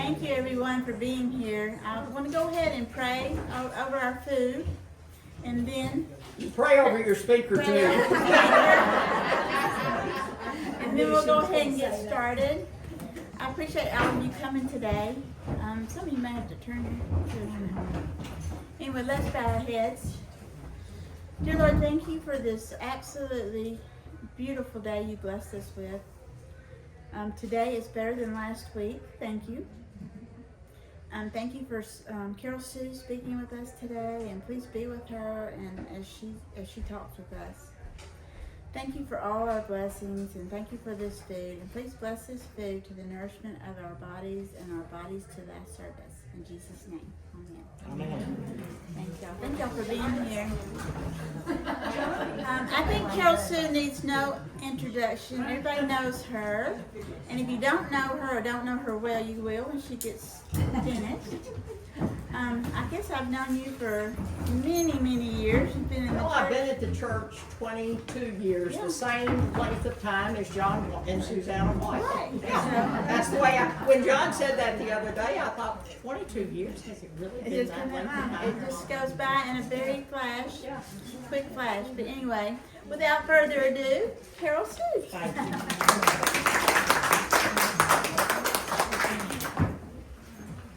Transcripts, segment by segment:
Thank you, everyone, for being here. I want to go ahead and pray over our food, and then Pray over your speaker too. and then we'll go ahead and get started. I appreciate all of you coming today. Some of you may have to turn your Anyway, let's bow our heads. Dear Lord, thank you for this absolutely beautiful day you blessed us with. Today is better than last week. Thank you. Thank you for Carol Sue speaking with us today, and please be with her and as she talks with us. Thank you for all our blessings, and thank you for this food. And please bless this food to the nourishment of our bodies and our bodies to thy service. In Jesus' name, amen. Amen. Thank y'all for being here. I think Carol Sue needs no introduction. Everybody knows her. And if you don't know her or don't know her well, you will when she gets finished. I guess I've known you for many, many years. You've been in the church. I've been at the church 22 years, the same length of time as John and Susanna White. Right. Yeah, that's the way when John said that the other day, I thought, 22 years? Has it really been that length of time? It just goes by in a very quick flash. But anyway, without further ado, Carol Sue. Thank you.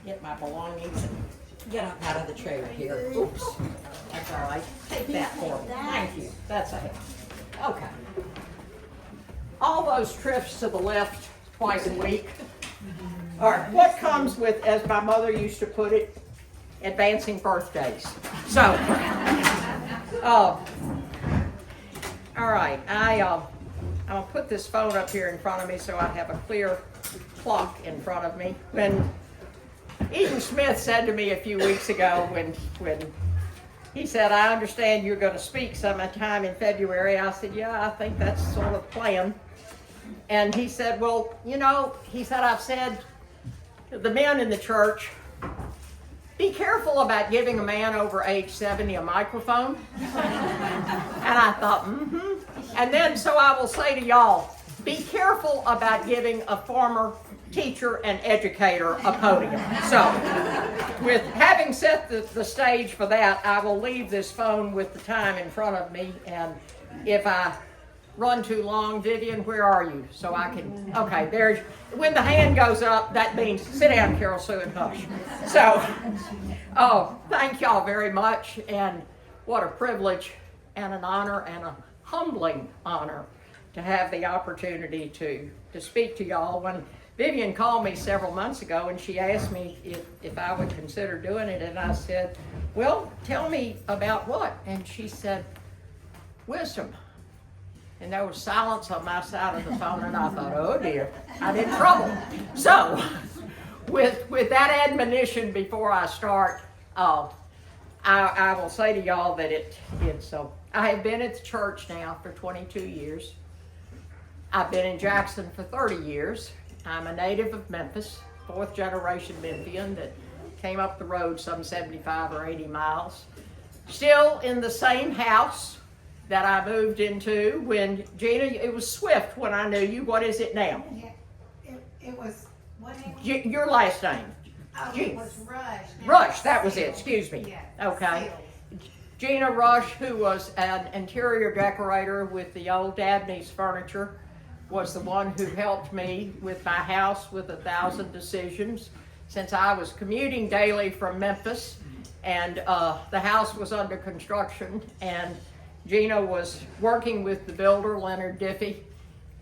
Get my belongings and get up out of the chair here. Oops. That's all right. Take that for me. Thank you. That's it. Okay. All those trips to the lift twice a week. All right. What comes with, as my mother used to put it, advancing birthdays. So, all right. I'll put this phone up here in front of me so I have a clear clock in front of me. When Eden Smith said to me a few weeks ago when he said, I understand you're going to speak sometime in February. I said, yeah, I think that's sort of the plan. And he said, well, I've said to the men in the church, be careful about giving a man over age 70 a microphone. And I thought, And then, so I will say to y'all, be careful about giving a former teacher and educator a podium. So, with having set the stage for that, I will leave this phone with the time in front of me, and if I run too long, Vivian, where are you? So I can, okay, there's, when the hand goes up, that means sit down, Carol Sue, and hush. So, thank y'all very much, and what a privilege and an honor and a humbling honor to have the opportunity to speak to y'all. When Vivian called me several months ago and she asked me if I would consider doing it, and I said, well, tell me about what? And she said, wisdom. And there was silence on my side of the phone, and I thought, oh dear, I'm in trouble. So, with that admonition before I start, I will say to y'all that it's I have been at the church now for 22 years. I've been in Jackson for 30 years. I'm a native of Memphis, fourth generation Memphian that came up the road some 75 or 80 miles. Still in the same house that I moved into when Gina, it was Swift when I knew you. What is it now? Yeah, it was, what name? Your last name. Oh, it was Rush. Rush, that was it, excuse me. Yeah. Okay. Gina Rush, who was an interior decorator with the old Dabney's furniture, was the one who helped me with my house with 1,000 decisions since I was commuting daily from Memphis, and the house was under construction, and Gina was working with the builder, Leonard Diffie,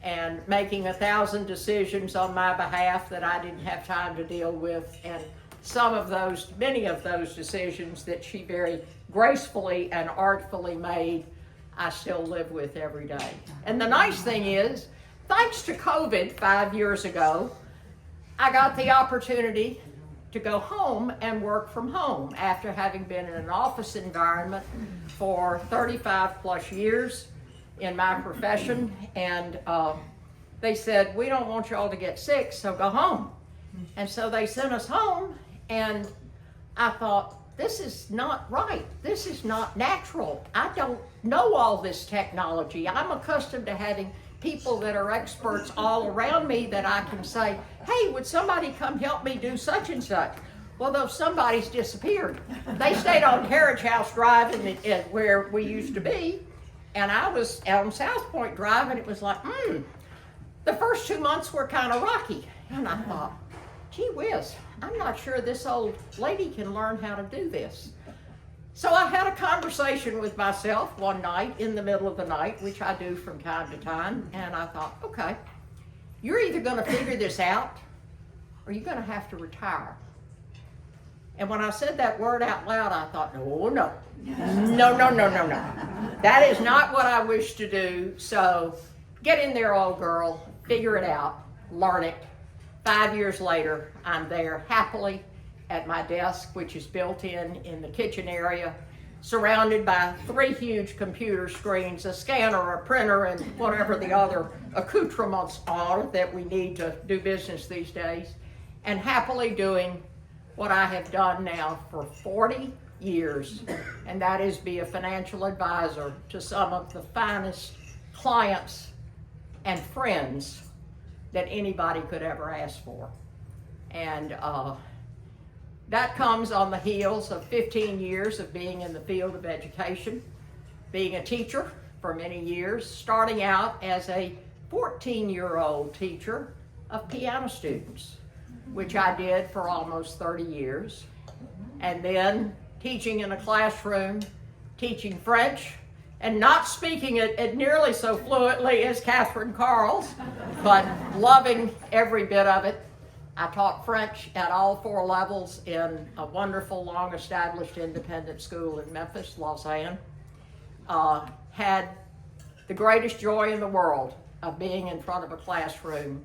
and making 1,000 decisions on my behalf that I didn't have time to deal with, and many of those decisions that she very gracefully and artfully made, I still live with every day. And the nice thing is, thanks to COVID 5 years ago, I got the opportunity to go home and work from home after having been in an office environment for 35 plus years in my profession. And they said, we don't want y'all to get sick, so go home. And so they sent us home, and I thought, this is not right. This is not natural. I don't know all this technology. I'm accustomed to having people that are experts all around me that I can say, hey, would somebody come help me do such and such? Well, those somebody's disappeared. They stayed on Carriage House Drive where we used to be, and I was on South Point Drive, and it was like, the first 2 months were kind of rocky. And I thought, gee whiz, I'm not sure this old lady can learn how to do this. So I had a conversation with myself one night in the middle of the night, which I do from time to time, and I thought, okay, you're either going to figure this out or you're going to have to retire. And when I said that word out loud, I thought, no. That is not what I wish to do. So get in there, old girl, figure it out, learn it. 5 years later, I'm there happily at my desk, which is built in the kitchen area, surrounded by 3 huge computer screens, a scanner, a printer, and whatever the other accoutrements are that we need to do business these days, and happily doing what I have done now for 40 years, and that is be a financial advisor to some of the finest clients and friends that anybody could ever ask for. And that comes on the heels of 15 years of being in the field of education, being a teacher for many years, starting out as a 14-year-old teacher of piano students, which I did for almost 30 years, and then teaching in a classroom, teaching French, and not speaking it nearly so fluently as Catherine Carl's, but loving every bit of it. I taught French at all 4 levels in a wonderful, long-established independent school in Memphis, Lausanne. Had the greatest joy in the world of being in front of a classroom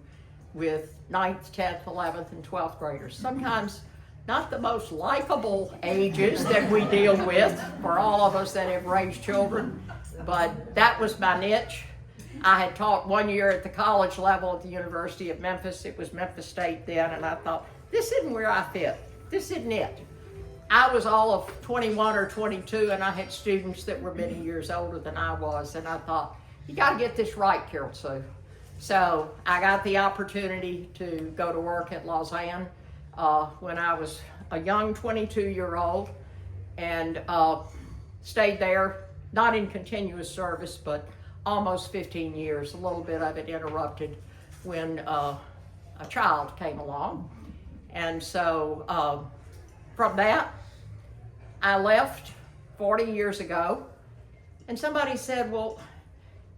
with 9th, 10th, 11th, and 12th graders. Sometimes not the most likable ages that we deal with for all of us that have raised children, but that was my niche. I had taught 1 year at the college level at the University of Memphis. It was Memphis State then, and I thought, this isn't where I fit. This isn't it. I was all of 21 or 22, and I had students that were many years older than I was, and I thought, you got to get this right, Carol Sue. So I got the opportunity to go to work at Lausanne when I was a young 22-year-old, and stayed there, not in continuous service, but almost 15 years, a little bit of it interrupted when a child came along. And so from that, I left 40 years ago, and somebody said, well,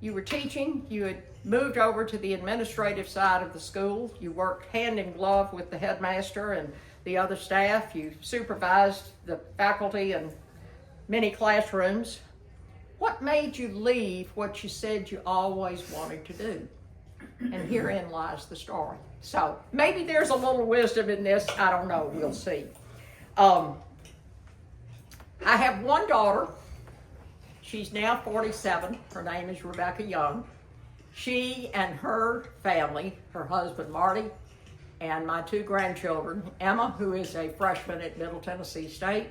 you were teaching, you had moved over to the administrative side of the school, you worked hand in glove with the headmaster and the other staff, you supervised the faculty in many classrooms. What made you leave what you said you always wanted to do? And herein lies the story. So maybe there's a little wisdom in this. I don't know. We'll see. I have one daughter. She's now 47. Her name is Rebecca Young. She and her family, her husband Marty, and my 2 grandchildren, Emma, who is a freshman at Middle Tennessee State,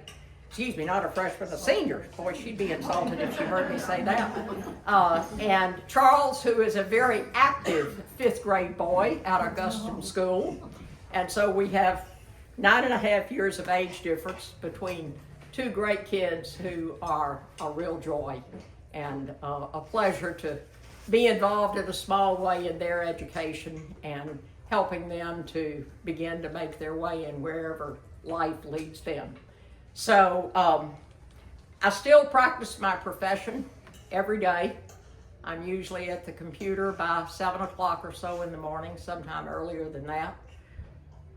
excuse me, not a freshman, a senior. Boy, she'd be insulted if she heard me say that. And Charles, who is a very active 5th grade boy at Augustine School. And so we have 9.5 years of age difference between 2 great kids who are a real joy and a pleasure to be involved in a small way in their education and helping them to begin to make their way in wherever life leads them. So I still practice my profession every day. I'm usually at the computer by 7 o'clock or so in the morning, sometime earlier than that.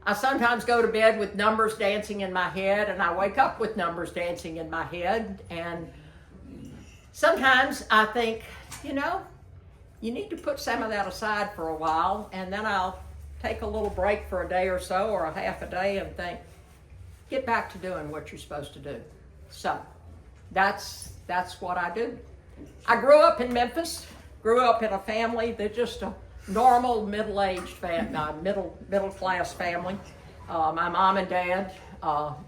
I sometimes go to bed with numbers dancing in my head, and I wake up with numbers dancing in my head. And sometimes I think, you know, you need to put some of that aside for a while, and then I'll take a little break for a day or so, or a half a day, and think, get back to doing what you're supposed to do. So that's what I do. I grew up in Memphis, grew up in a family that just a normal middle-aged middle-class family. My mom and dad,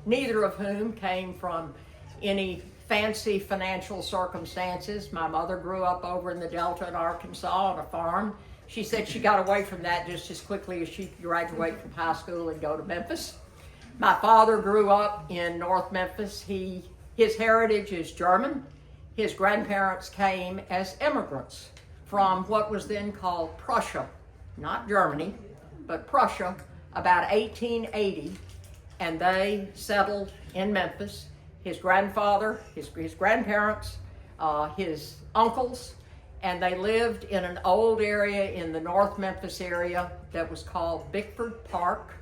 neither of whom came from any fancy financial circumstances. My mother grew up over in the Delta in Arkansas on a farm. She said she got away from that just as quickly as she could graduate from high school and go to Memphis. My father grew up in North Memphis. His heritage is German. His grandparents came as immigrants from what was then called Prussia, not Germany, but Prussia, about 1880, and they settled in Memphis. His grandfather, his grandparents, his uncles, and they lived in an old area in the North Memphis area that was called Bickford Park,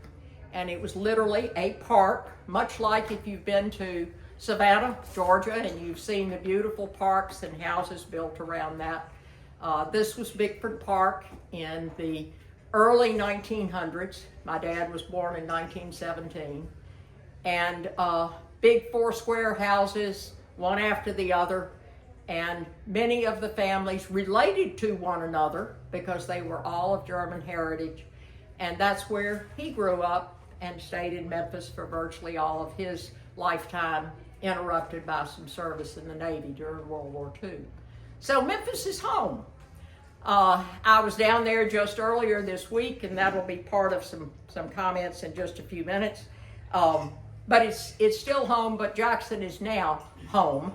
and it was literally a park, much like if you've been to Savannah, Georgia, and you've seen the beautiful parks and houses built around that. This was Bickford Park in the early 1900s. My dad was born in 1917, and big four-square houses, one after the other, and many of the families related to one another because they were all of German heritage, and that's where he grew up and stayed in Memphis for virtually all of his lifetime, interrupted by some service in the Navy during World War II. So Memphis is home. I was down there just earlier this week, and that'll be part of some comments in just a few minutes. But it's still home, but Jackson is now home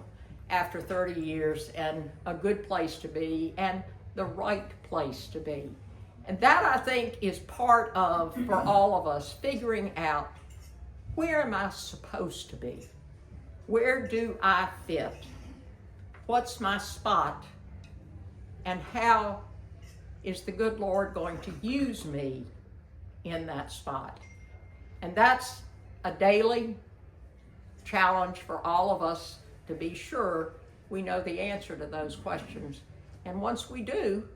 after 30 years, and a good place to be, and the right place to be. And that, I think, is part of, for all of us, figuring out, where am I supposed to be? Where do I fit? What's my spot? And how is the good Lord going to use me in that spot? And that's a daily challenge for all of us to be sure we know the answer to those questions. And once we do,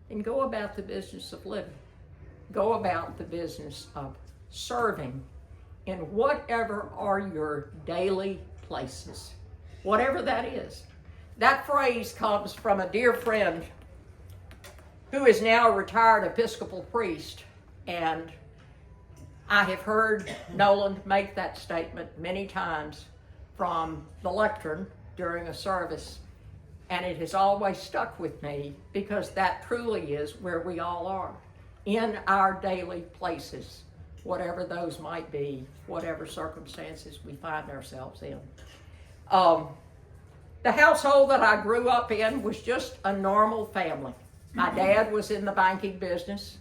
then go about the business of living. Go about the business of serving in whatever are your daily places, whatever that is. That phrase comes from a dear friend who is now a retired Episcopal priest, and I have heard Nolan make that statement many times from the lectern during a service, and it has always stuck with me because that truly is where we all are, in our daily places, whatever those might be, whatever circumstances we find ourselves in. The household that I grew up in was just a normal family. My dad was in the banking business,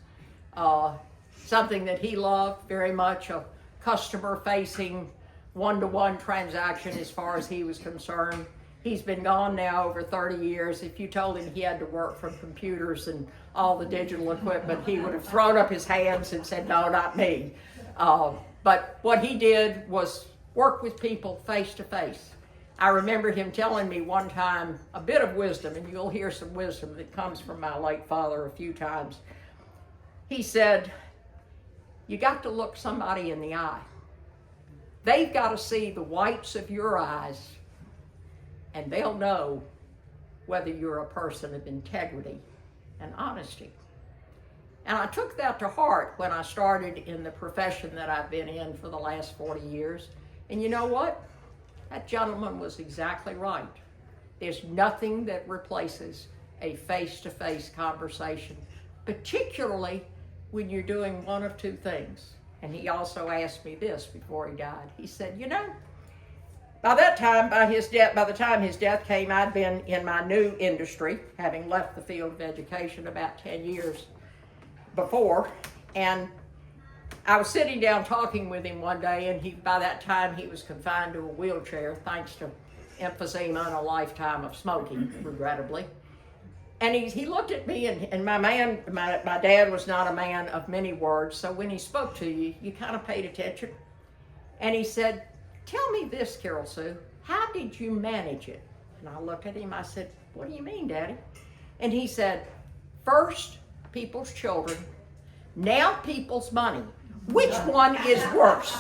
something that he loved very much, a customer-facing, one-to-one transaction as far as he was concerned. He's been gone now over 30 years. If you told him he had to work from computers and all the digital equipment, he would have thrown up his hands and said, no, not me. But what he did was work with people face to face. I remember him telling me one time a bit of wisdom, and you'll hear some wisdom that comes from my late father a few times. He said, you got to look somebody in the eye. They've got to see the whites of your eyes, and they'll know whether you're a person of integrity and honesty. And I took that to heart when I started in the profession that I've been in for the last 40 years. And you know what? That gentleman was exactly right. There's nothing that replaces a face-to-face conversation, particularly when you're doing one of two things. And he also asked me this before he died. He said, you know, by the time his death came, I'd been in my new industry, having left the field of education about 10 years before, and I was sitting down talking with him one day, and by that time he was confined to a wheelchair thanks to emphysema and a lifetime of smoking, regrettably. And he looked at me, and my dad was not a man of many words, so when he spoke to you, you kind of paid attention. And he said, tell me this, Carol Sue, how did you manage it? And I looked at him, I said, what do you mean, Daddy? And he said, first, people's children, now people's money. Which one is worse?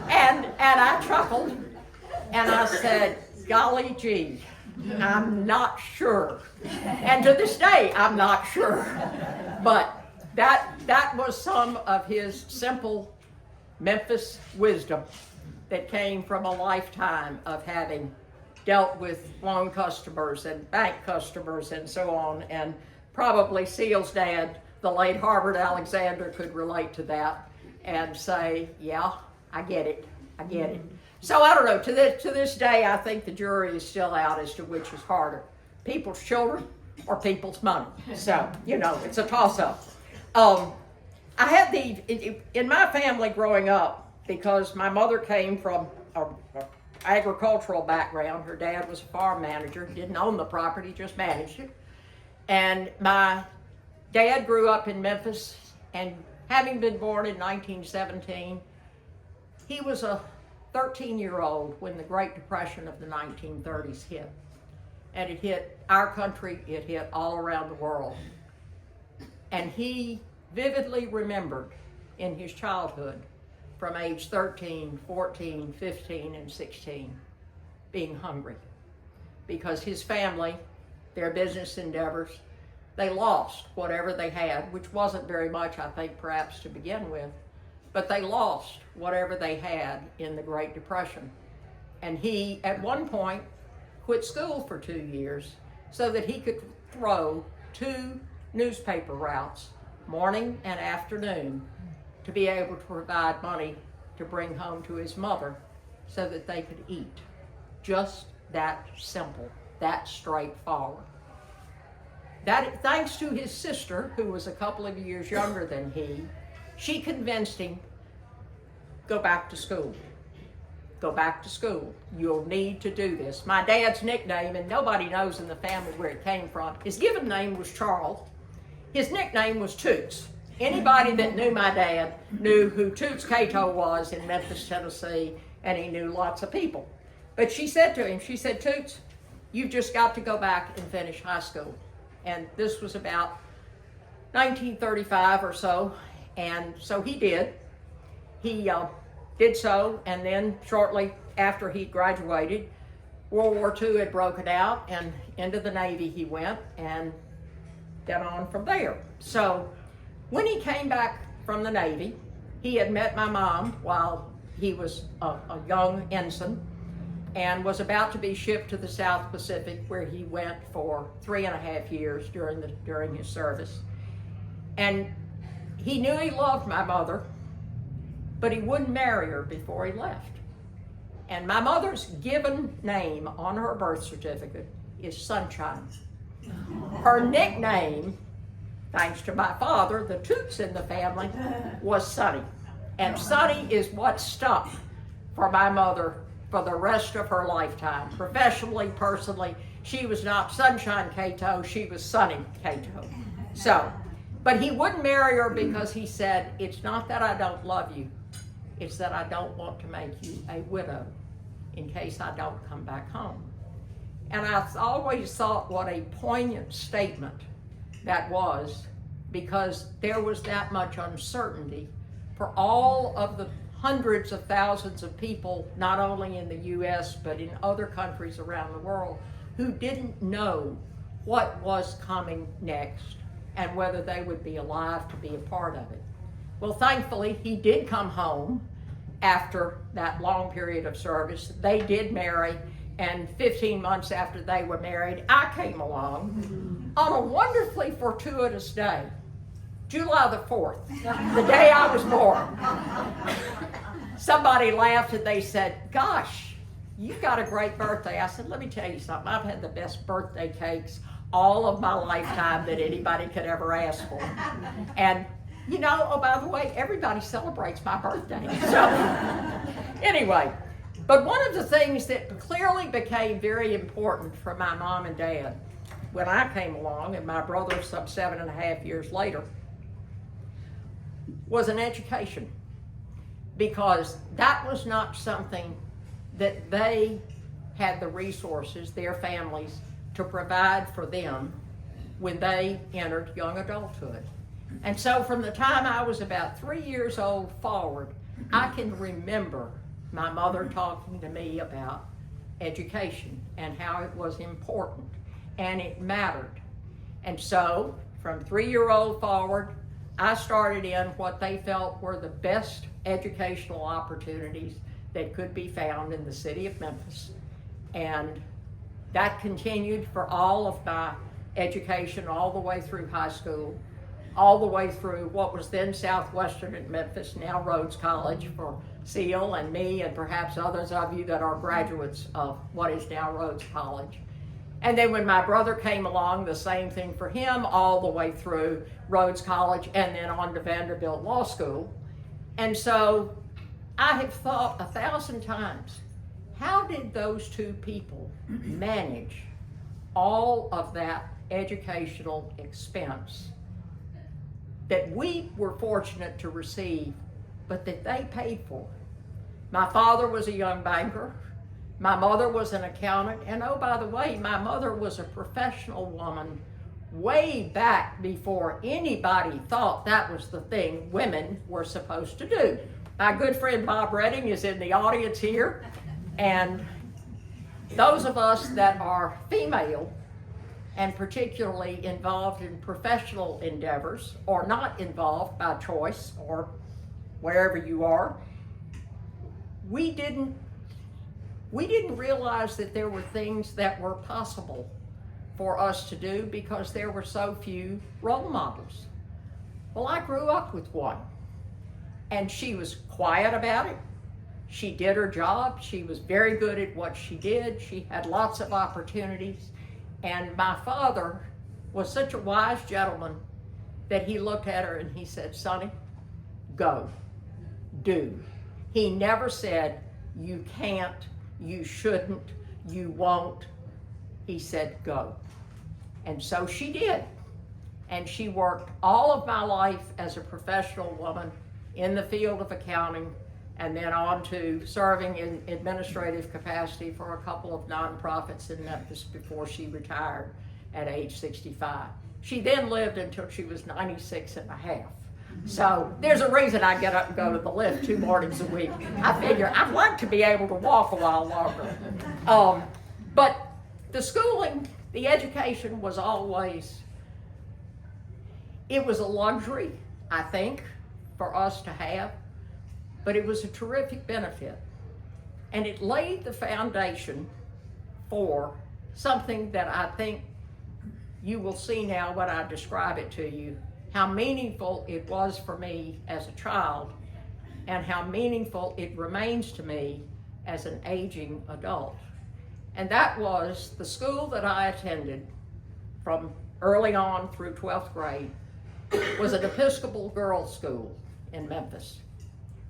And I chuckled, and I said, golly gee, I'm not sure. And to this day, I'm not sure. But that was some of his simple Memphis wisdom that came from a lifetime of having dealt with loan customers and bank customers and so on. And probably Seal's dad, the late Harvard Alexander, could relate to that and say, yeah, I get it. So I don't know, to this day, I think the jury is still out as to which is harder, people's children or people's money. So, it's a toss-up. I had in my family growing up, because my mother came from an agricultural background. Her dad was a farm manager, didn't own the property, just managed it. And my dad grew up in Memphis, and having been born in 1917, he was a 13-year-old when the Great Depression of the 1930s hit. And it hit our country, it hit all around the world. And he vividly remembered in his childhood, from age 13, 14, 15, and 16, being hungry. Because his family, their business endeavors, they lost whatever they had, which wasn't very much, I think, perhaps to begin with, but they lost whatever they had in the Great Depression. And he, at one point, quit school for 2 years so that he could throw 2 newspaper routes, morning and afternoon, to be able to provide money to bring home to his mother so that they could eat. Just that simple, that straightforward. That, thanks to his sister, who was a couple of years younger than he, she convinced him, go back to school. Go back to school. You'll need to do this. My dad's nickname, and nobody knows in the family where it came from, his given name was Charles. His nickname was Toots. Anybody that knew my dad knew who Toots Cato was in Memphis, Tennessee, and he knew lots of people. But she said to him, she said, Toots, you've just got to go back and finish high school. And this was about 1935 or so, and so he did. He did so, and then shortly after he graduated, World War II had broken out, and into the Navy he went, and then on from there. So when he came back from the Navy, he had met my mom while he was a young ensign and was about to be shipped to the South Pacific, where he went for 3.5 years during his service. And he knew he loved my mother, but he wouldn't marry her before he left. And my mother's given name on her birth certificate is Sunshine. Her nickname, thanks to my father, the Toots in the family, was Sonny. And Sonny is what stuck for my mother for the rest of her lifetime. Professionally, personally, she was not Sunshine Cato, she was Sonny Cato. So, but he wouldn't marry her because he said, it's not that I don't love you, it's that I don't want to make you a widow in case I don't come back home. And I've always thought what a poignant statement that was, because there was that much uncertainty for all of the hundreds of thousands of people, not only in the U.S., but in other countries around the world, who didn't know what was coming next and whether they would be alive to be a part of it. Well, thankfully, he did come home after that long period of service. They did marry, and 15 months after they were married, I came along on a wonderfully fortuitous day, July the 4th, the day I was born. Somebody laughed and they said, gosh, you've got a great birthday. I said, let me tell you something. I've had the best birthday cakes all of my lifetime that anybody could ever ask for. And oh, by the way, everybody celebrates my birthday. So anyway, but one of the things that clearly became very important for my mom and dad when I came along, and my brother some 7.5 years later, was an education. Because that was not something that they had the resources, their families, to provide for them when they entered young adulthood. And so from the time I was about 3 years old forward, I can remember my mother talking to me about education and how it was important and it mattered. And so from 3-year-old forward, I started in what they felt were the best educational opportunities that could be found in the city of Memphis. And that continued for all of my education, all the way through high school, all the way through what was then Southwestern at Memphis, now Rhodes College for Seal and me and perhaps others of you that are graduates of what is now Rhodes College. And then when my brother came along, the same thing for him, all the way through Rhodes College and then on to Vanderbilt Law School. And so I have thought 1,000 times, how did those two people manage all of that educational expense that we were fortunate to receive, but that they paid for? My father was a young banker. My mother was an accountant. And oh, by the way, my mother was a professional woman way back before anybody thought that was the thing women were supposed to do. My good friend Bob Redding is in the audience here. And those of us that are female and particularly involved in professional endeavors or not involved by choice or wherever you are, we didn't realize that there were things that were possible for us to do because there were so few role models. Well, I grew up with one, and she was quiet about it. She did her job. She was very good at what she did. She had lots of opportunities. And my father was such a wise gentleman that he looked at her and he said, "Sonny, go, do." He never said, "You can't, you shouldn't, you won't." He said, "Go." And so she did. And she worked all of my life as a professional woman in the field of accounting, and then on to serving in administrative capacity for a couple of nonprofits in Memphis before she retired at age 65. She then lived until she was 96 and a half. So there's a reason I get up and go to the lift 2 mornings a week. I figure I'd like to be able to walk a while longer. But the schooling, the education was always, it was a luxury, I think, for us to have, but it was a terrific benefit. And it laid the foundation for something that I think you will see now when I describe it to you, how meaningful it was for me as a child and how meaningful it remains to me as an aging adult. And that was the school that I attended from early on through 12th grade was an Episcopal girls' school in Memphis.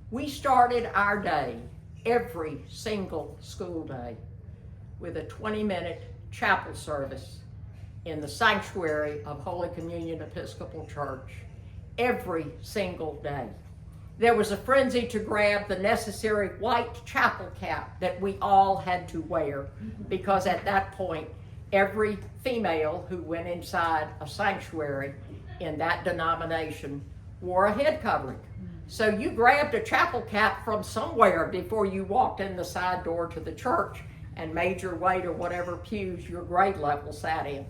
We started our day, every single school day, with a 20-minute chapel service in the sanctuary of Holy Communion Episcopal Church, every single day. There was a frenzy to grab the necessary white chapel cap that we all had to wear, because at that point, every female who went inside a sanctuary in that denomination wore a head covering. So you grabbed a chapel cap from somewhere before you walked in the side door to the church and made your way to whatever pews your grade level sat in.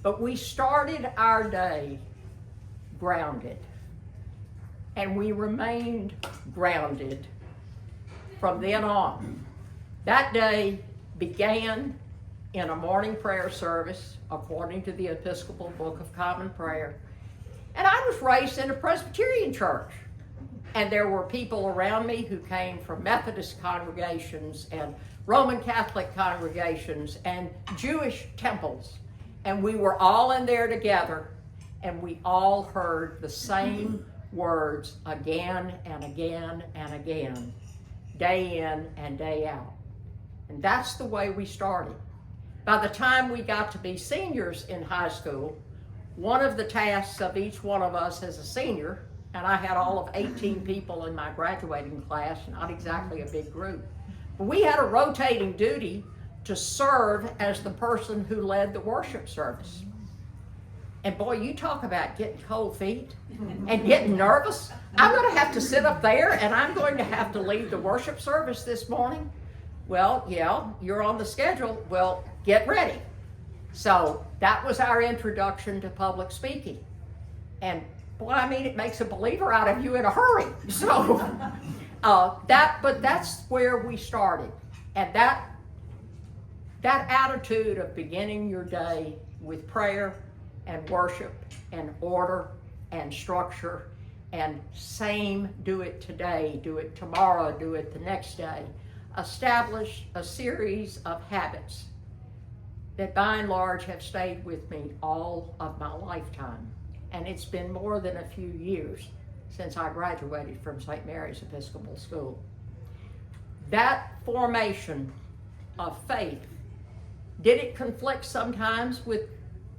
But we started our day grounded, and we remained grounded from then on. That day began in a morning prayer service according to the Episcopal Book of Common Prayer. And I was raised in a Presbyterian church. And there were people around me who came from Methodist congregations and Roman Catholic congregations and Jewish temples. And we were all in there together, and we all heard the same words again and again and again, day in and day out. And that's the way we started. By the time we got to be seniors in high school, one of the tasks of each one of us as a senior, and I had all of 18 people in my graduating class, not exactly a big group, but we had a rotating duty to serve as the person who led the worship service. And boy, you talk about getting cold feet and getting nervous. I'm going to have to sit up there and I'm going to have to lead the worship service this morning. Well, yeah, you're on the schedule. Well, get ready. So that was our introduction to public speaking. And boy, I mean, it makes a believer out of you in a hurry. So But that's where we started. And that attitude of beginning your day with prayer and worship and order and structure and do it today, do it tomorrow, do it the next day, establish a series of habits that by and large have stayed with me all of my lifetime. And it's been more than a few years since I graduated from St. Mary's Episcopal School. That formation of faith, did it conflict sometimes with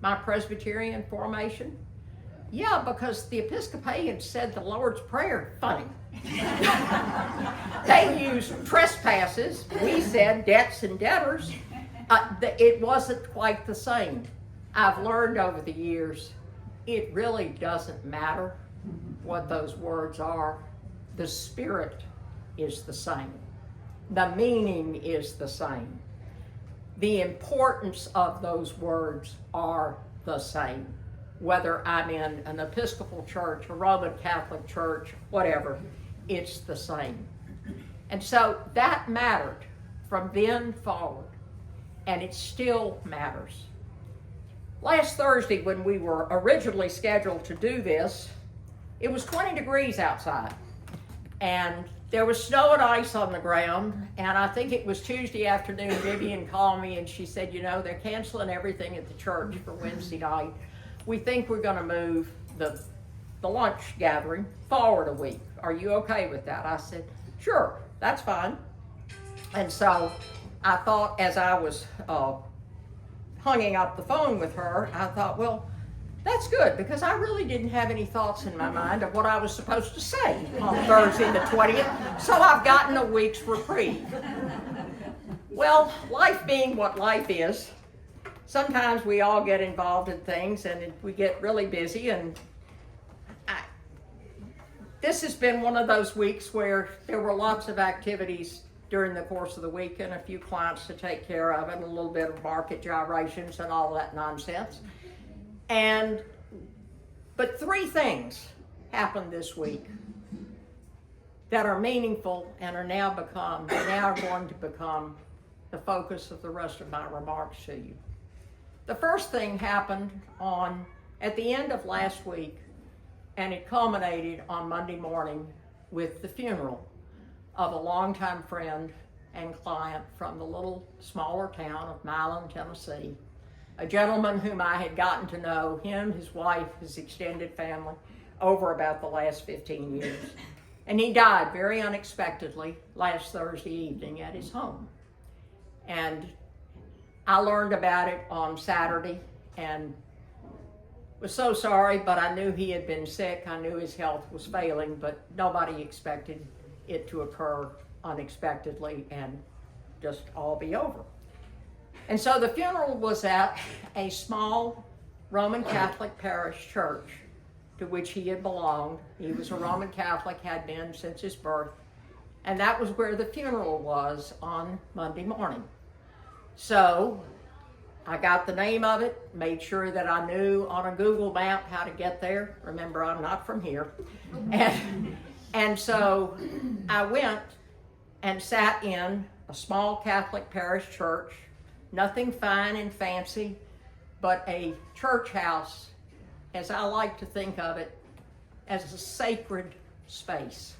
my Presbyterian formation? Yeah, because the Episcopalians said the Lord's Prayer funny. They used trespasses. We said debts and debtors. It wasn't quite the same. I've learned over the years, it really doesn't matter what those words are. The spirit is the same. The meaning is the same. The importance of those words are the same. Whether I'm in an Episcopal church, a Roman Catholic church, whatever, it's the same. And so that mattered from then forward, and it still matters. Last Thursday, when we were originally scheduled to do this, it was 20 degrees outside, and there was snow and ice on the ground, and I think it was Tuesday afternoon, Vivian called me and she said, you know, they're canceling everything at the church for Wednesday night. We think we're gonna move the lunch gathering forward a week. Are you okay with that? I said, sure, that's fine. And so I thought, as I was hanging up the phone with her, I thought, well, that's good, because I really didn't have any thoughts in my mind of what I was supposed to say on Thursday the 20th, so I've gotten a week's reprieve. Well, life being what life is, sometimes we all get involved in things and we get really busy, and this has been one of those weeks where there were lots of activities during the course of the week and a few clients to take care of and a little bit of market gyrations and all that nonsense. But three things happened this week that are meaningful and are now going to become the focus of the rest of my remarks to you. The first thing happened at the end of last week, and it culminated on Monday morning with the funeral of a longtime friend and client from the little smaller town of Milan, Tennessee, a gentleman whom I had gotten to know, him, his wife, his extended family, over about the last 15 years. And he died very unexpectedly last Thursday evening at his home. And I learned about it on Saturday and was so sorry, but I knew he had been sick. I knew his health was failing, but nobody expected it to occur unexpectedly and just all be over. And so the funeral was at a small Roman Catholic parish church to which he had belonged. He was a Roman Catholic, had been since his birth, and that was where the funeral was on Monday morning. So I got the name of it, made sure that I knew on a Google map how to get there. Remember, I'm not from here. And so I went and sat in a small Catholic parish church, nothing fine and fancy, but a church house, as I like to think of it, as a sacred space.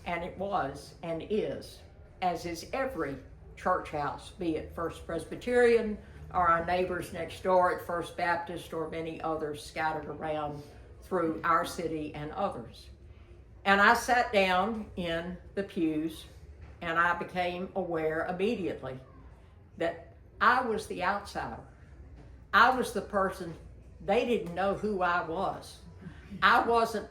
And it was and is, as is every church house, be it First Presbyterian or our neighbors next door at First Baptist or many others scattered around through our city and others. And I sat down in the pews and I became aware immediately that I was the outsider. I was the person, they didn't know who I was. I wasn't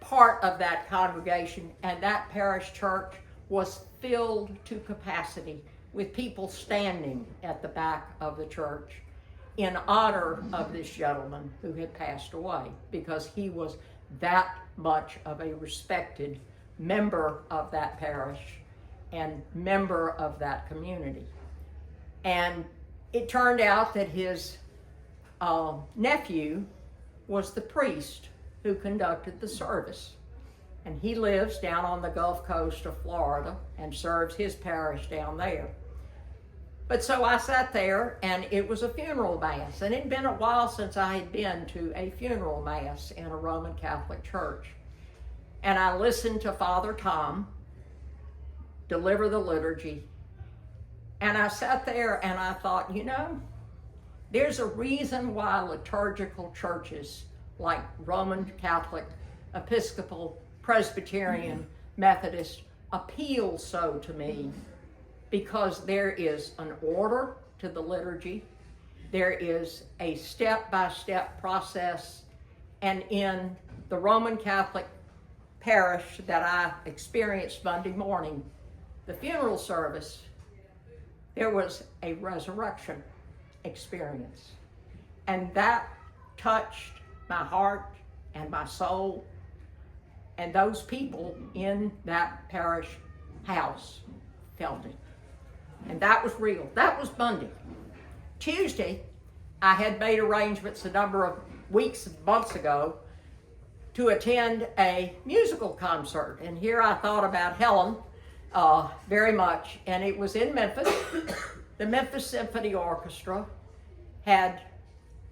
part of that congregation, and that parish church was filled to capacity with people standing at the back of the church in honor of this gentleman who had passed away, because he was that much of a respected member of that parish and member of that community. And it turned out that his nephew was the priest who conducted the service. And he lives down on the Gulf Coast of Florida and serves his parish down there. But so I sat there, and it was a funeral mass, and it had been a while since I had been to a funeral mass in a Roman Catholic church. And I listened to Father Tom deliver the liturgy, and I sat there and I thought, you know, there's a reason why liturgical churches like Roman Catholic, Episcopal, Presbyterian, Methodist appeal so to me, because there is an order to the liturgy, there is a step-by-step process, and in the Roman Catholic parish that I experienced Monday morning, the funeral service, there was a resurrection experience. And that touched my heart and my soul, and those people in that parish house felt it. And that was real. That was Monday. Tuesday, I had made arrangements a number of weeks, months ago, to attend a musical concert. And here I thought about Helen very much, and it was in Memphis. The Memphis Symphony Orchestra had,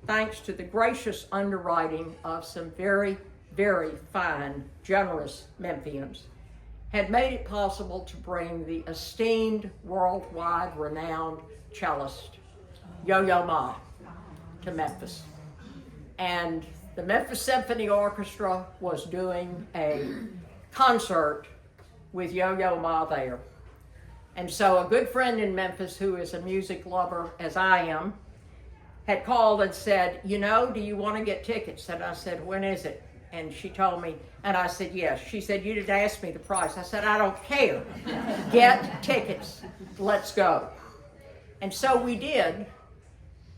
thanks to the gracious underwriting of some very, very fine, generous Memphians, had made it possible to bring the esteemed, worldwide renowned cellist, Yo-Yo Ma, to Memphis. And the Memphis Symphony Orchestra was doing a concert with Yo-Yo Ma there. And so a good friend in Memphis, who is a music lover as I am, had called and said, you know, do you want to get tickets? And I said, when is it? And she told me, and I said, yes. She said, you didn't ask me the price. I said, I don't care. Get tickets. Let's go. And so we did.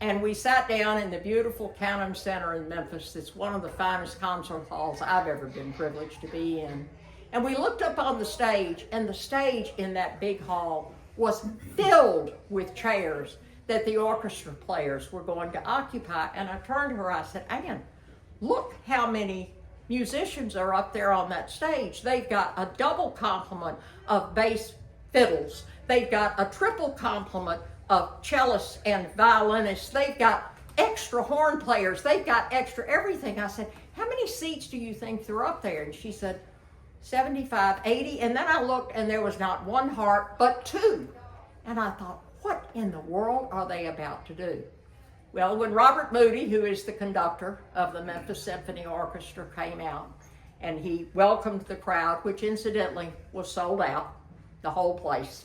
And we sat down in the beautiful Cannon Center in Memphis. It's one of the finest concert halls I've ever been privileged to be in. And we looked up on the stage, and the stage in that big hall was filled with chairs that the orchestra players were going to occupy. And I turned to her, I said, Ann, look how many musicians are up there on that stage. They've got a double complement of bass fiddles. They've got a triple complement of cellists and violinists. They've got extra horn players. They've got extra everything. I said, how many seats do you think they're up there? And she said, 75, 80. And then I looked, and there was not one heart, but two. And I thought, what in the world are they about to do? Well, when Robert Moody, who is the conductor of the Memphis Symphony Orchestra, came out, and he welcomed the crowd, which incidentally was sold out, the whole place.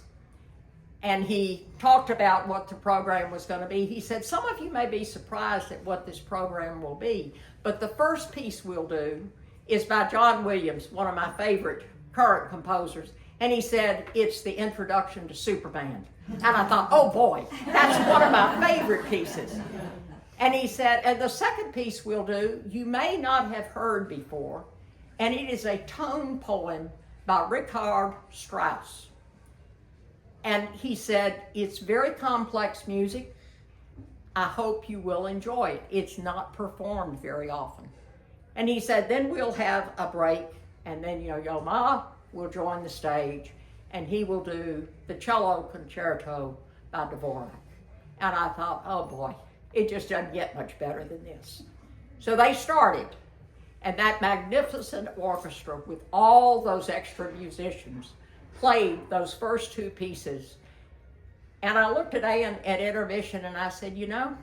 And he talked about what the program was going to be. He said, some of you may be surprised at what this program will be, but the first piece we'll do is by John Williams, one of my favorite current composers. And he said, it's the introduction to Superman. And I thought, oh boy, that's one of my favorite pieces. And he said, and the second piece we'll do, you may not have heard before, and it is a tone poem by Richard Strauss. And he said, it's very complex music. I hope you will enjoy it. It's not performed very often. And he said, then we'll have a break, and then Yo-Yo Ma will join the stage, and he will do the cello concerto by Dvorak. And I thought, oh boy, it just doesn't get much better than this. So they started, and that magnificent orchestra with all those extra musicians played those first two pieces. And I looked at Ann at intermission, and I said, you know,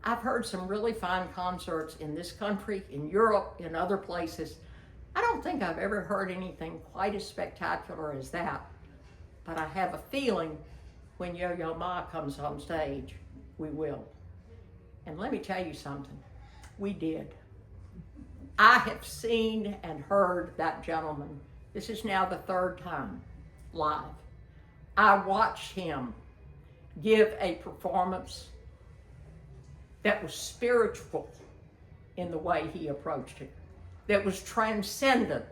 I've heard some really fine concerts in this country, in Europe, in other places. I don't think I've ever heard anything quite as spectacular as that. But I have a feeling when Yo-Yo Ma comes on stage, we will. And let me tell you something, we did. I have seen and heard that gentleman, this is now the third time, live. I watched him give a performance that was spiritual in the way he approached it, that was transcendent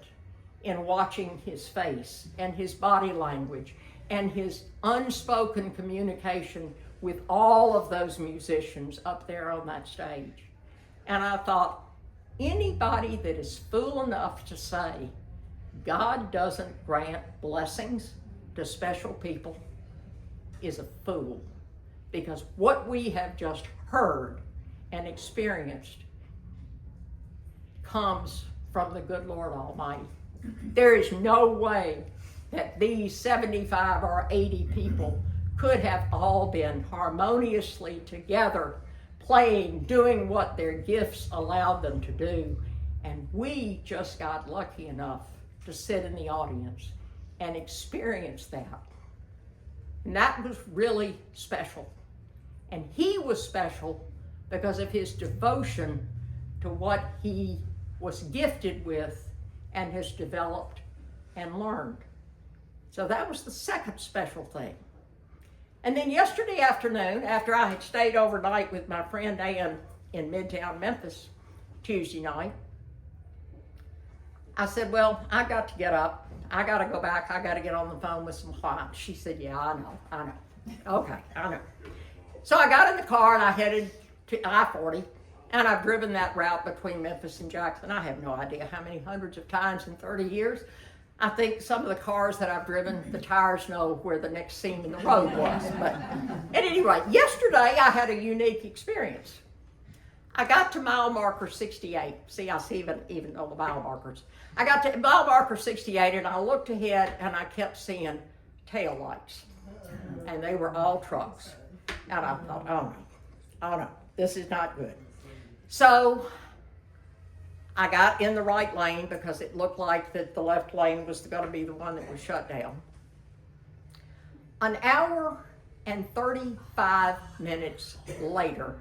in watching his face and his body language and his unspoken communication with all of those musicians up there on that stage. And I thought, anybody that is fool enough to say God doesn't grant blessings to special people is a fool. Because what we have just heard and experienced comes from the good Lord Almighty. There is no way that these 75 or 80 people could have all been harmoniously together, playing, doing what their gifts allowed them to do. And we just got lucky enough to sit in the audience and experience that. And that was really special. And he was special because of his devotion to what he was gifted with and has developed and learned. So that was the second special thing. And then yesterday afternoon, after I had stayed overnight with my friend Ann in Midtown Memphis Tuesday night, I said, well, I got to get up. I got to go back. I got to get on the phone with some clients. She said, yeah, I know. Okay, I know. So I got in the car and I headed to I-40, and I've driven that route between Memphis and Jackson. I have no idea how many hundreds of times in 30 years. I think some of the cars that I've driven, the tires know where the next seam in the road was. But at any rate, yesterday I had a unique experience. I got to mile marker 68. See, I see even know the mile markers. I got to mile marker 68 and I looked ahead and I kept seeing tail lights. And they were all trucks. And I thought, oh no, this is not good. So I got in the right lane because it looked like that the left lane was going to be the one that was shut down. An hour and 35 minutes later,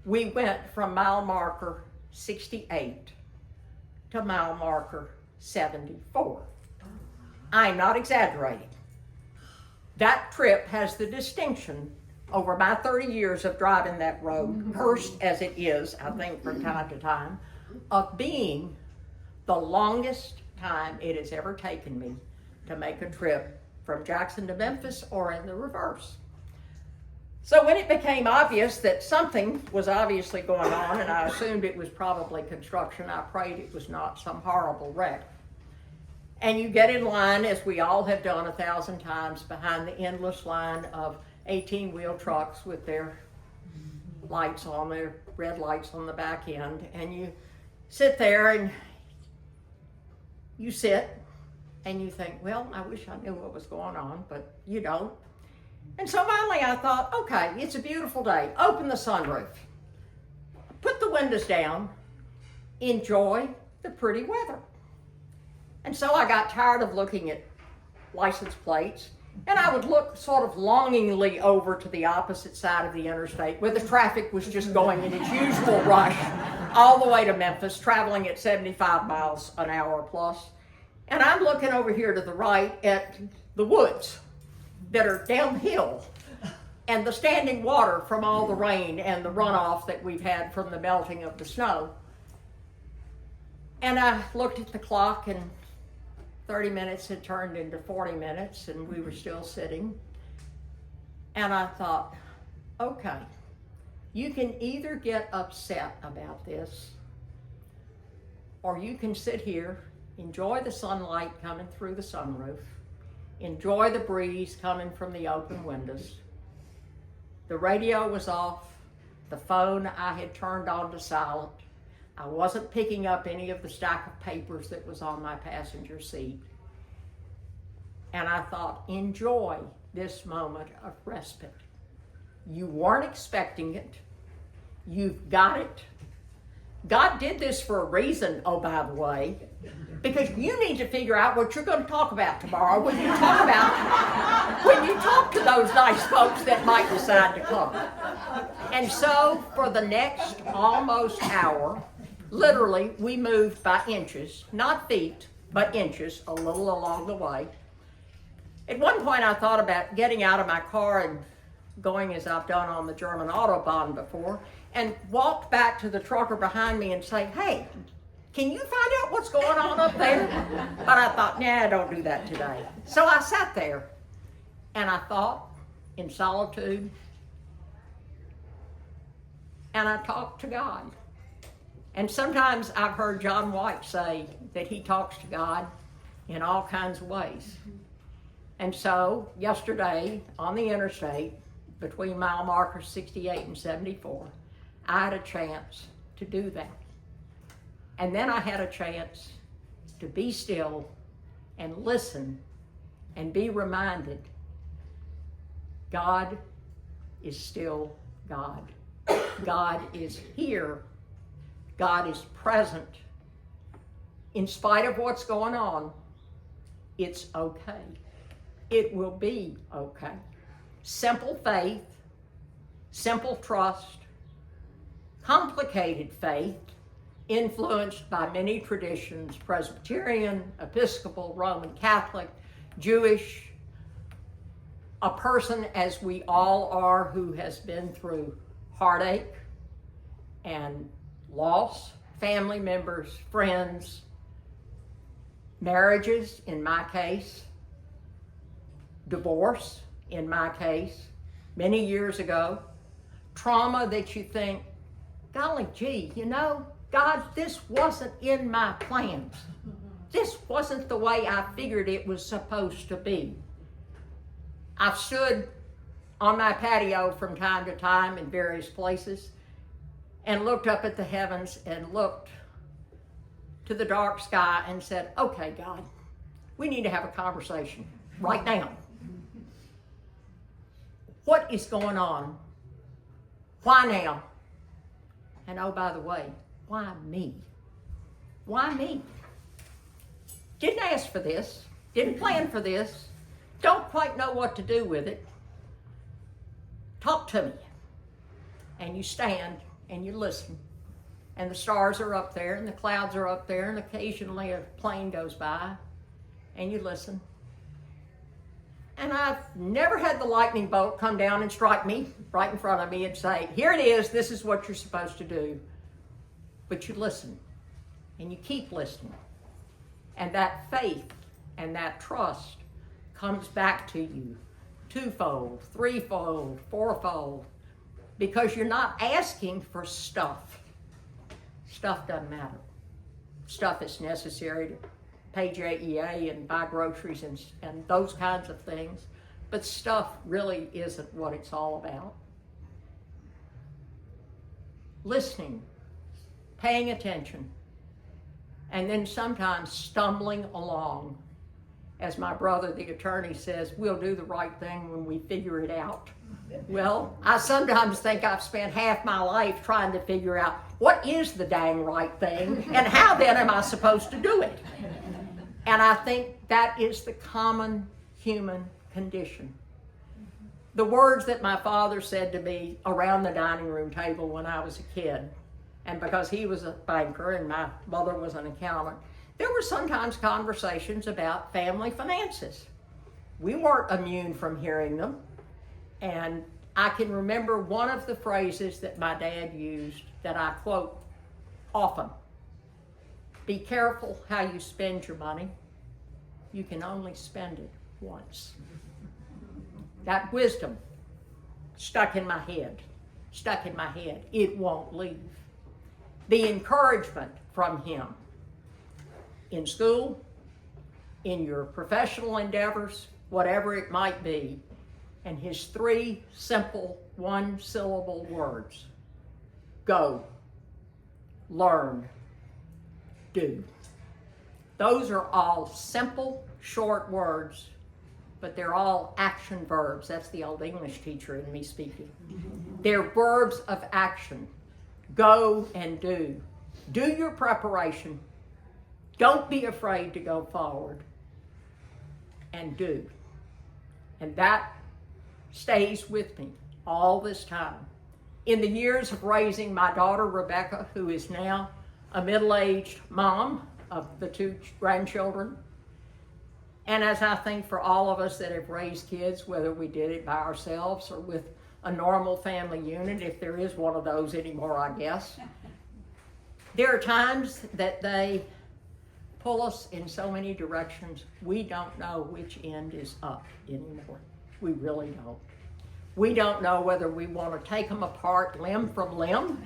we went from mile marker 68 to mile marker 74. I'm not exaggerating. That trip has the distinction over my 30 years of driving that road, cursed as it is, I think, from time to time, of being the longest time it has ever taken me to make a trip from Jackson to Memphis or in the reverse. So when it became obvious that something was obviously going on, and I assumed it was probably construction, I prayed it was not some horrible wreck. And you get in line, as we all have done 1,000 times, behind the endless line of 18-wheel trucks with their lights on, their red lights on the back end, and you sit there and you sit and you think, well, I wish I knew what was going on, but you don't. And so finally I thought, okay, it's a beautiful day. Open the sunroof. Put the windows down. Enjoy the pretty weather. And so I got tired of looking at license plates, and I would look sort of longingly over to the opposite side of the interstate where the traffic was just going in its usual rush all the way to Memphis, traveling at 75 miles an hour plus. And I'm looking over here to the right at the woods that are downhill and the standing water from all the rain and the runoff that we've had from the melting of the snow. And I looked at the clock, and 30 minutes had turned into 40 minutes and we were still sitting. And I thought, okay, you can either get upset about this, or you can sit here, enjoy the sunlight coming through the sunroof, enjoy the breeze coming from the open windows. The radio was off. The phone I had turned on to silent. I wasn't picking up any of the stack of papers that was on my passenger seat. And I thought, enjoy this moment of respite. You weren't expecting it. You've got it. God did this for a reason, oh, by the way, because you need to figure out what you're going to talk about tomorrow when you talk to those nice folks that might decide to come. And so for the next almost hour, literally, we moved by inches, not feet, but inches, a little along the way. At one point, I thought about getting out of my car and going, as I've done on the German Autobahn before, and walked back to the trucker behind me and say, hey, can you find out what's going on up there? But I thought, nah, don't do that today. So I sat there and I thought in solitude, and I talked to God. And sometimes I've heard John White say that he talks to God in all kinds of ways. And so yesterday on the interstate between mile markers 68 and 74, I had a chance to do that. And then I had a chance to be still and listen and be reminded God is still God. God is here. God is present. In spite of what's going on, it's okay. It will be okay. Simple faith, simple trust, complicated faith, influenced by many traditions, Presbyterian, Episcopal, Roman Catholic, Jewish, a person as we all are who has been through heartache and loss, family members, friends, marriages in my case, divorce in my case, many years ago, trauma that you think, golly gee, you know, God, this wasn't in my plans. This wasn't the way I figured it was supposed to be. I've stood on my patio from time to time in various places and looked up at the heavens and looked to the dark sky and said, okay, God, we need to have a conversation right now. What is going on? Why now? And oh, by the way, why me? Why me? Didn't ask for this, didn't plan for this, don't quite know what to do with it. Talk to me. And you stand and you listen. And the stars are up there and the clouds are up there and occasionally a plane goes by and you listen. And I've never had the lightning bolt come down and strike me right in front of me and say, here it is, this is what you're supposed to do. But you listen and you keep listening. And that faith and that trust comes back to you twofold, threefold, fourfold, because you're not asking for stuff. Stuff doesn't matter. Stuff is necessary to pay JEA and buy groceries and those kinds of things, but stuff really isn't what it's all about. Listening, paying attention, and then sometimes stumbling along. As my brother, the attorney, says, we'll do the right thing when we figure it out. Well, I sometimes think I've spent half my life trying to figure out what is the dang right thing and how then am I supposed to do it? And I think that is the common human condition. The words that my father said to me around the dining room table when I was a kid, and because he was a banker and my mother was an accountant, there were sometimes conversations about family finances. We weren't immune from hearing them. And I can remember one of the phrases that my dad used that I quote often. Be careful how you spend your money. You can only spend it once. That wisdom stuck in my head. It won't leave. The encouragement from him in school, in your professional endeavors, whatever it might be, and his three simple one-syllable words: go, learn, do. Those are all simple, short words, but they're all action verbs. That's the old English teacher in me speaking. They're verbs of action. Go and do. Do your preparation. Don't be afraid to go forward and do. And that stays with me all this time. In the years of raising my daughter, Rebecca, who is now a middle-aged mom of the two grandchildren, and as I think for all of us that have raised kids, whether we did it by ourselves or with a normal family unit, if there is one of those anymore, I guess, there are times that they pull us in so many directions, we don't know which end is up anymore. We really don't. We don't know whether we want to take them apart limb from limb,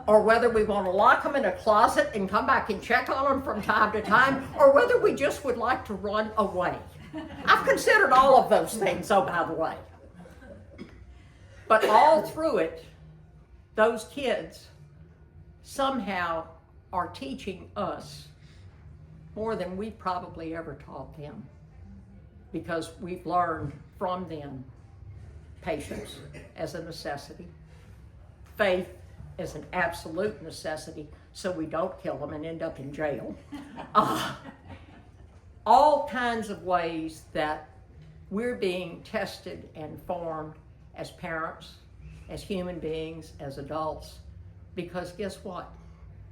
or whether we want to lock them in a closet and come back and check on them from time to time, or whether we just would like to run away. I've considered all of those things, oh, by the way. But all through it, those kids somehow are teaching us more than we probably ever taught them, because we've learned from them patience as a necessity, faith as an absolute necessity, so we don't kill them and end up in jail. All kinds of ways that we're being tested and formed as parents, as human beings, as adults, because guess what?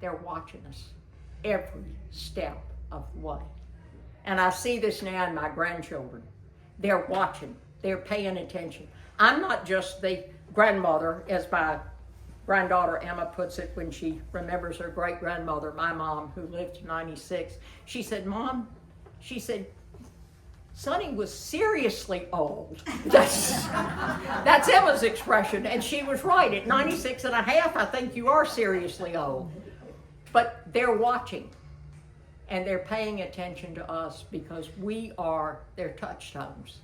They're watching us every step of the way. And I see this now in my grandchildren. They're watching, they're paying attention. I'm not just the grandmother, as my granddaughter Emma puts it when she remembers her great-grandmother, my mom, who lived to 96. She said, Mom, she said, Sonny was seriously old. That's Emma's expression, and she was right. At 96 and a half, I think you are seriously old. But they're watching, and they're paying attention to us because we are their touchstones.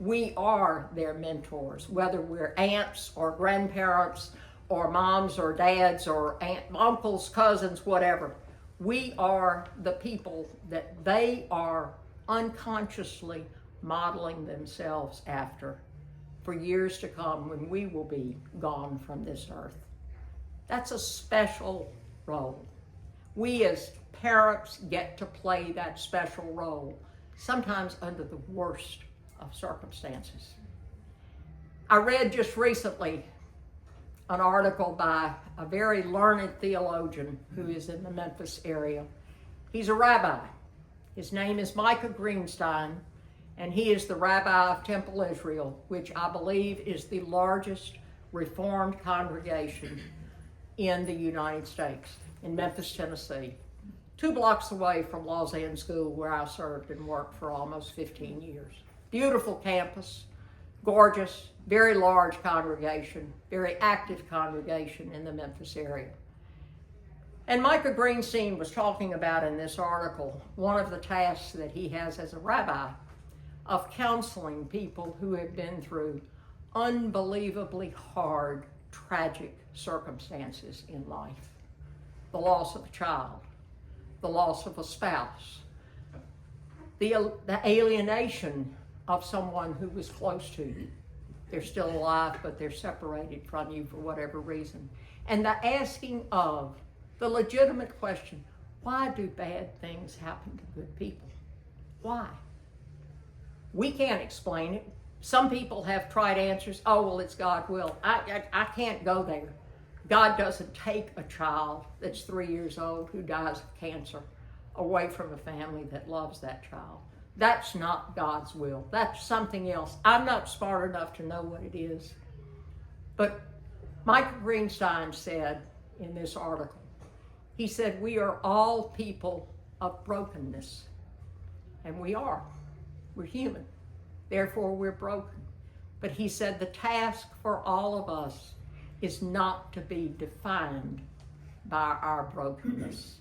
We are their mentors, whether we're aunts or grandparents or moms or dads or uncles, cousins, whatever. We are the people that they are unconsciously modeling themselves after for years to come when we will be gone from this earth. That's a special role. We as parents get to play that special role, sometimes under the worst of circumstances. I read just recently an article by a very learned theologian who is in the Memphis area. He's a rabbi. His name is Micah Greenstein, and he is the rabbi of Temple Israel, which I believe is the largest Reformed congregation in the United States, in Memphis, Tennessee, 2 blocks away from Lausanne School, where I served and worked for almost 15 years. Beautiful campus, gorgeous, very large congregation, very active congregation in the Memphis area. And Micah Greenstein was talking about in this article one of the tasks that he has as a rabbi of counseling people who have been through unbelievably hard, tragic circumstances in life. The loss of a child, the loss of a spouse, the alienation of someone who was close to you. They're still alive, but they're separated from you for whatever reason. And the asking of the legitimate question, why do bad things happen to good people? Why? We can't explain it. Some people have tried answers. Oh, well, it's God's will. I can't go there. God doesn't take a child that's 3 years old who dies of cancer away from a family that loves that child. That's not God's will. That's something else. I'm not smart enough to know what it is. But Michael Greenstein said in this article, he said, we are all people of brokenness. And we are. We're human. Therefore, we're broken. But he said the task for all of us is not to be defined by our brokenness.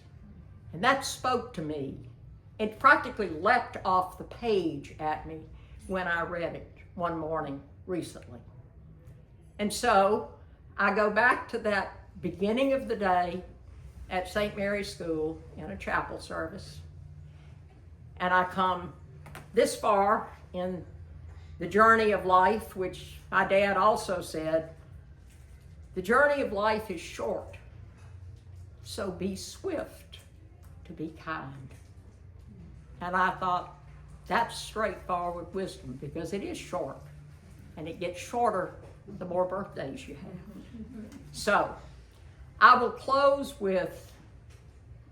And that spoke to me. It practically leapt off the page at me when I read it one morning recently. And so I go back to that beginning of the day at St. Mary's School in a chapel service. And I come this far in the journey of life, which my dad also said, the journey of life is short, so be swift to be kind. And I thought, that's straightforward wisdom, because it is short, and it gets shorter the more birthdays you have. So, I will close with,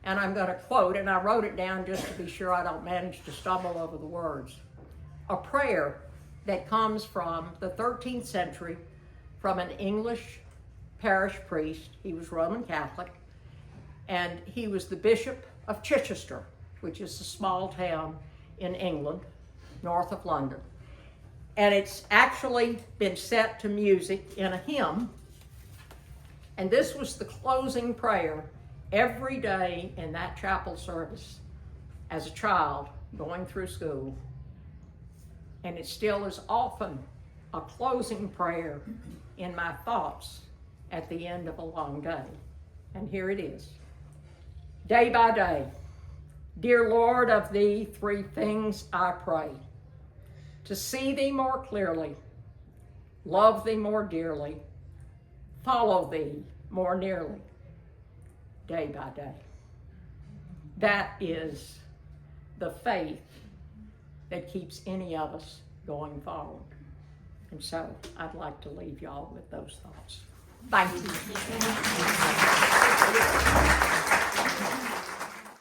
and I'm going to quote, and I wrote it down just to be sure I don't manage to stumble over the words, a prayer that comes from the 13th century from an English parish priest. He was Roman Catholic, and he was the Bishop of Chichester, which is a small town in England, north of London. And it's actually been set to music in a hymn. And this was the closing prayer every day in that chapel service as a child going through school. And it still is often a closing prayer in my thoughts at the end of a long day. And here it is. Day by day, dear Lord, of thee 3 things I pray. To see thee more clearly, love thee more dearly, follow thee more nearly, day by day. That is the faith that keeps any of us going forward. And so I'd like to leave y'all with those thoughts. Thank you.